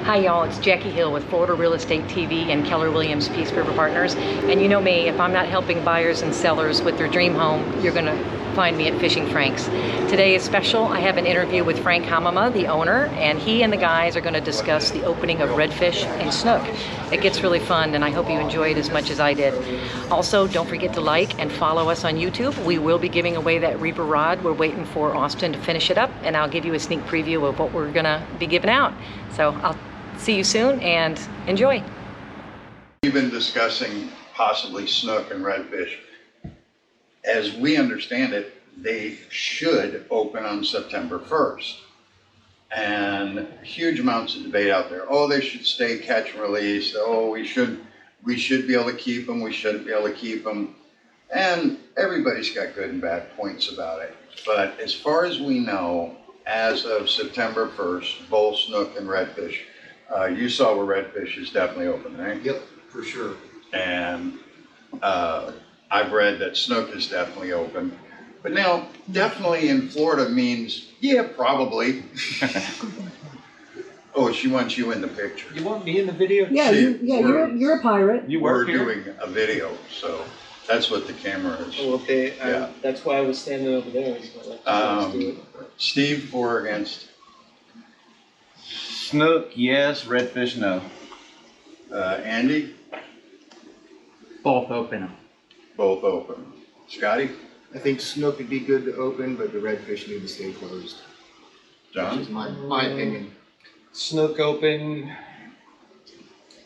Hi y'all, it's Jackie Hill with Florida Real Estate TV and Keller Williams Peace River Partners. And you know me, if I'm not helping buyers and sellers with their dream home, you're gonna find me at Fishin Frank's. Today is special. I have an interview with Frank Hamama, the owner, and he and the guys are gonna discuss the opening of Redfish and Snook. It gets really fun and I hope you enjoy it as much as I did. Also, don't forget to like and follow us on YouTube. We will be giving away that Reaper rod. We're waiting for Austin to finish it up and I'll give you a sneak preview of what we're gonna be giving out. So I'll see you soon and enjoy. We've been discussing possibly snook and redfish. As we understand it, they should open on September 1st. And huge amounts of debate out there. Oh, they should stay catch and release. Oh, we should be able to keep them. We shouldn't be able to keep them. And everybody's got good and bad points about it. But as far as we know, as of September 1st, both snook and redfish, you saw where redfish is definitely open, right? Yep, for sure. And I've read that snook is definitely open. But now, definitely in Florida means, yeah, probably. Oh, she wants you in the picture. You want me in the video? Yeah, See, you're a pirate. We're doing a video, so that's what the camera is. Oh, okay. Yeah. That's why I was standing over there. Steve, for or against? Snook, yes. Redfish, no. Andy? Both open. Both open. Scotty? I think snook would be good to open, but the redfish need to stay closed. John? Which is my opinion. Snook open.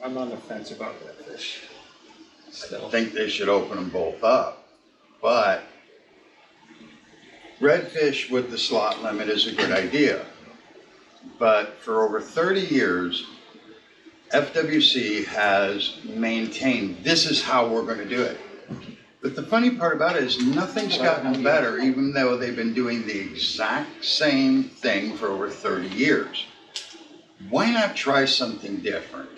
I'm on the fence about redfish. I think they should open them both up, but redfish with the slot limit is a good idea. But for over 30 years, FWC has maintained this is how we're going to do it. But the funny part about it is nothing's gotten better, even though they've been doing the exact same thing for over 30 years. Why not try something different?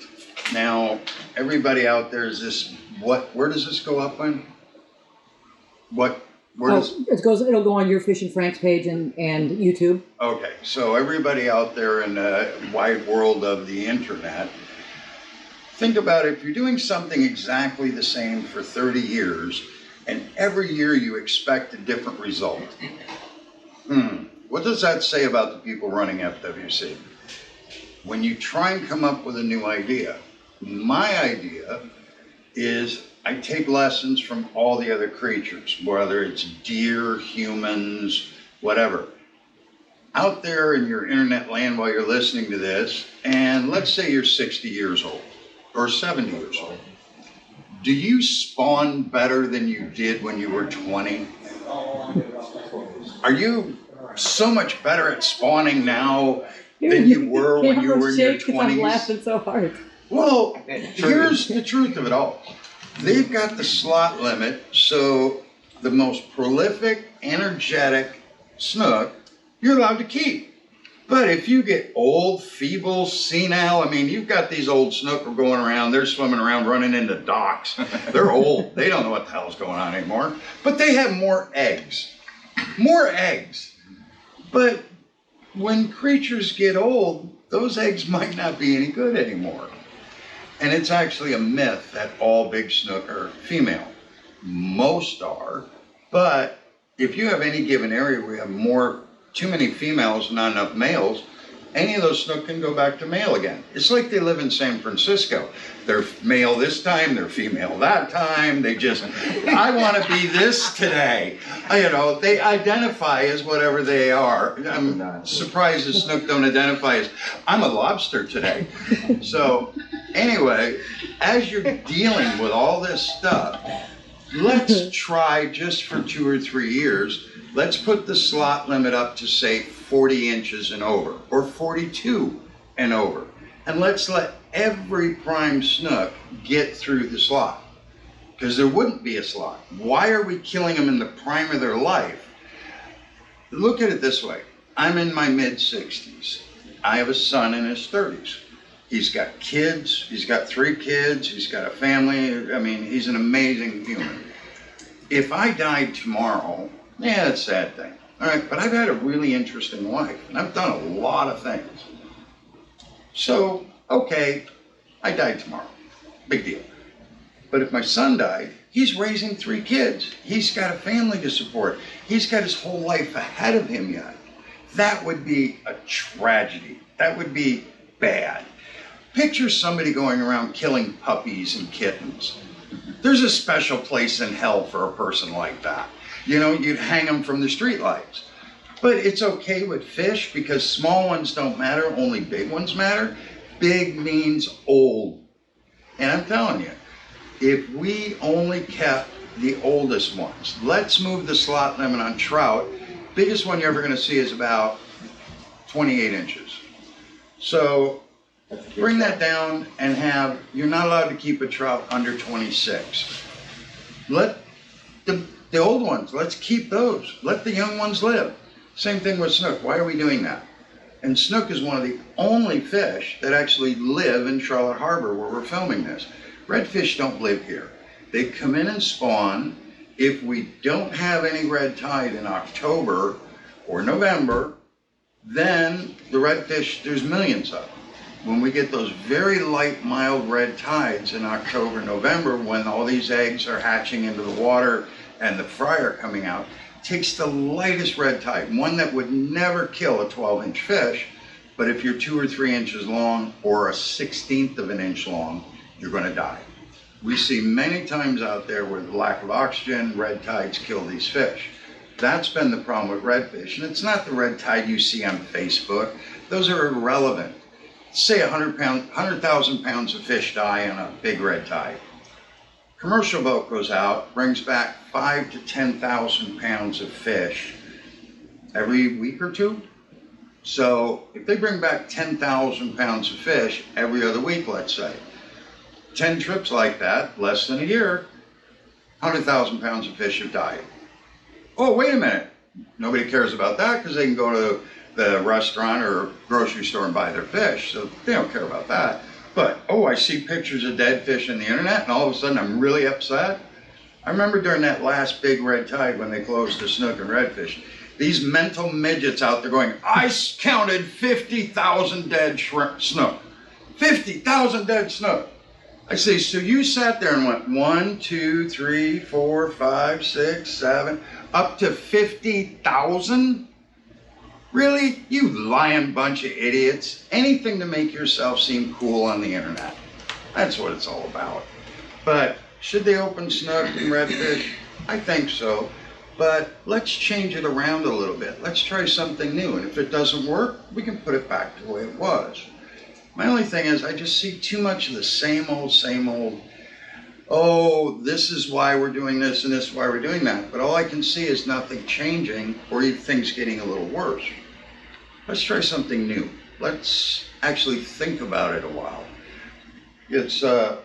Now, everybody out there is this, where does this go up on? It'll go on your Fishin Frank's page and YouTube. Okay, so everybody out there in the wide world of the internet, think about it, if you're doing something exactly the same for 30 years, and every year you expect a different result. What does that say about the people running FWC? When you try and come up with a new idea, my idea is I take lessons from all the other creatures, whether it's deer, humans, whatever. Out there in your internet land while you're listening to this, and let's say you're 60 years old or 70 years old. Do you spawn better than you did when you were 20? Are you so much better at spawning now than you were when you were in your 20s? I'm laughing so hard. Well, here's the truth of it all. They've got the slot limit, so the most prolific, energetic snook, you're allowed to keep. But if you get old, feeble, senile, I mean, you've got these old snook going around, they're swimming around, running into docks. They're old, they don't know what the hell's going on anymore. But they have more eggs. More eggs. But when creatures get old, those eggs might not be any good anymore. And it's actually a myth that all big snook are female. Most are, but if you have any given area where you have too many females and not enough males, any of those snook can go back to male again. It's like they live in San Francisco. They're male this time, they're female that time. They just, I want to be this today. You know, they identify as whatever they are. I'm surprised the snook don't identify as, I'm a lobster today. So anyway, as you're dealing with all this stuff, let's try just for 2 or 3 years, let's put the slot limit up to say 40 inches and over, or 42 and over. And let's let every prime snook get through the slot. Because there wouldn't be a slot. Why are we killing them in the prime of their life? Look at it this way. I'm in my mid-60s. I have a son in his 30s. He's got kids, he's got 3 kids, he's got a family. I mean, he's an amazing human. If I died tomorrow, yeah, that's a sad thing. All right, but I've had a really interesting life, and I've done a lot of things. So Okay, I died tomorrow. Big deal. But if my son died, he's raising 3 kids. He's got a family to support. He's got his whole life ahead of him yet. That would be a tragedy. That would be bad. Picture somebody going around killing puppies and kittens. There's a special place in hell for a person like that. You know, you'd hang them from the streetlights. But it's okay with fish because small ones don't matter, only big ones matter. Big means old. And I'm telling you, if we only kept the oldest ones, let's move the slot limit on trout. Biggest one you're ever gonna see is about 28 inches. So bring that down and you're not allowed to keep a trout under 26. Let the old ones, let's keep those. Let the young ones live. Same thing with snook. Why are we doing that? And snook is one of the only fish that actually live in Charlotte Harbor where we're filming this. Redfish don't live here. They come in and spawn. If we don't have any red tide in October or November, then the redfish, there's millions of them. When we get those very light, mild red tides in October, November, when all these eggs are hatching into the water and the fry are coming out, takes the lightest red tide, one that would never kill a 12-inch fish, but if you're 2 or 3 inches long or a 1/16 of an inch long, you're going to die. We see many times out there where the lack of oxygen, red tides kill these fish. That's been the problem with redfish, and it's not the red tide you see on Facebook. Those are irrelevant. Say 100,000 pounds of fish die on a big red tide. Commercial boat goes out, brings back 5,000 to 10,000 pounds of fish every week or two. So if they bring back 10,000 pounds of fish every other week, let's say, 10 trips like that, less than a year, 100,000 pounds of fish have died. Oh, wait a minute. Nobody cares about that because they can go to the restaurant or grocery store and buy their fish, so they don't care about that. But, oh, I see pictures of dead fish on the internet and all of a sudden I'm really upset. I remember during that last big red tide when they closed the snook and redfish, these mental midgets out there going, I counted 50,000 dead snook. 50,000 dead snook. I say, so you sat there and went 1, 2, 3, 4, 5, 6, 7, up to 50,000? Really? You lying bunch of idiots. Anything to make yourself seem cool on the internet. That's what it's all about. But should they open snook and redfish? I think so. But let's change it around a little bit. Let's try something new. And if it doesn't work, we can put it back to the way it was. My only thing is I just see too much of the same old, oh, this is why we're doing this and this is why we're doing that. But all I can see is nothing changing or even things getting a little worse. Let's try something new. Let's actually think about it a while. It's, how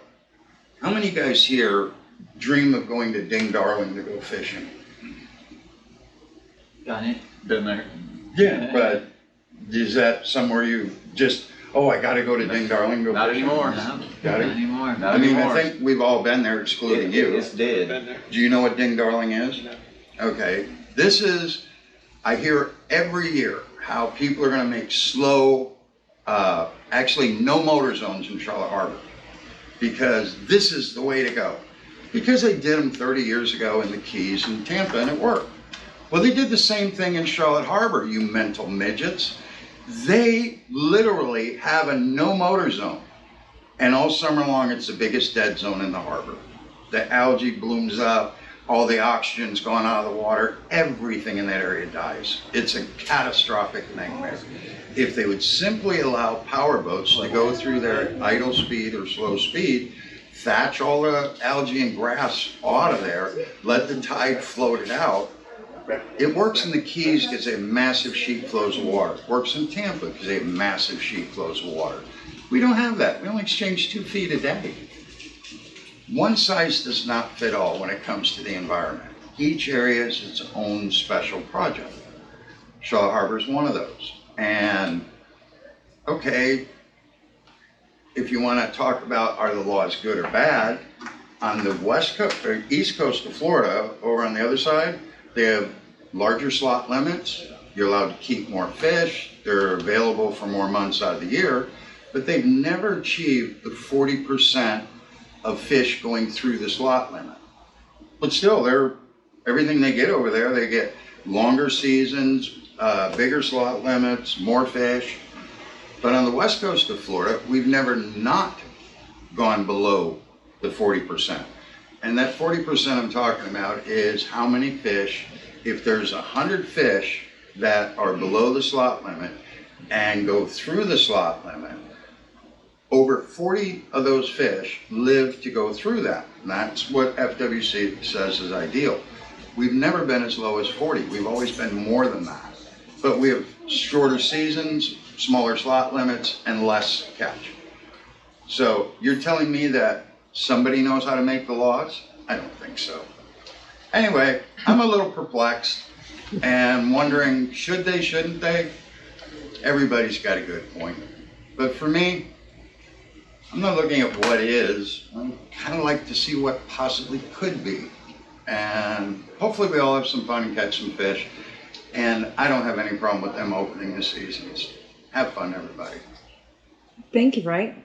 many guys here dream of going to Ding Darling to go fishing? Done it. Been there. Yeah, but is that somewhere you just, oh, I gotta go to Ding Darling, go Not fishing? anymore. No, Got it. not anymore. Not I mean, anymore. I think we've all been there, excluding you. It's dead. Been there. Do you know what Ding Darling is? No. Okay, this is, I hear every year how people are gonna make slow, actually no motor zones in Charlotte Harbor, because this is the way to go. Because they did them 30 years ago in the Keys and Tampa and it worked. Well, they did the same thing in Charlotte Harbor, you mental midgets. They literally have a no motor zone. And all summer long, it's the biggest dead zone in the harbor. The algae blooms up, all the oxygen's gone out of the water, everything in that area dies. It's a catastrophic nightmare. If they would simply allow power boats to go through their idle speed or slow speed, thatch all the algae and grass out of there, let the tide float it out. It works in the Keys because they have massive sheet flows of water. It works in Tampa because they have massive sheet flows of water. We don't have that. We only exchange 2 feet a day. One size does not fit all when it comes to the environment. Each area is its own special project. Charlotte Harbor is one of those. And okay, if you want to talk about are the laws good or bad, on the west coast or east coast of Florida, over on the other side, they have larger slot limits. You're allowed to keep more fish. They're available for more months out of the year. but they've never achieved the 40% of fish going through the slot limit. But still, everything they get over there, they get longer seasons, bigger slot limits, more fish. But on the west coast of Florida, we've never not gone below the 40%. And that 40% I'm talking about is how many fish, if there's 100 fish that are below the slot limit and go through the slot limit, over 40 of those fish live to go through that. And that's what FWC says is ideal. We've never been as low as 40. We've always been more than that. But we have shorter seasons, smaller slot limits, and less catch. So you're telling me that somebody knows how to make the laws? I don't think so. Anyway, I'm a little perplexed and wondering, should they, shouldn't they? Everybody's got a good point. But for me, I'm not looking at what is. I kind of like to see what possibly could be. And hopefully we all have some fun and catch some fish. And I don't have any problem with them opening the seasons. Have fun, everybody. Thank you, Frank.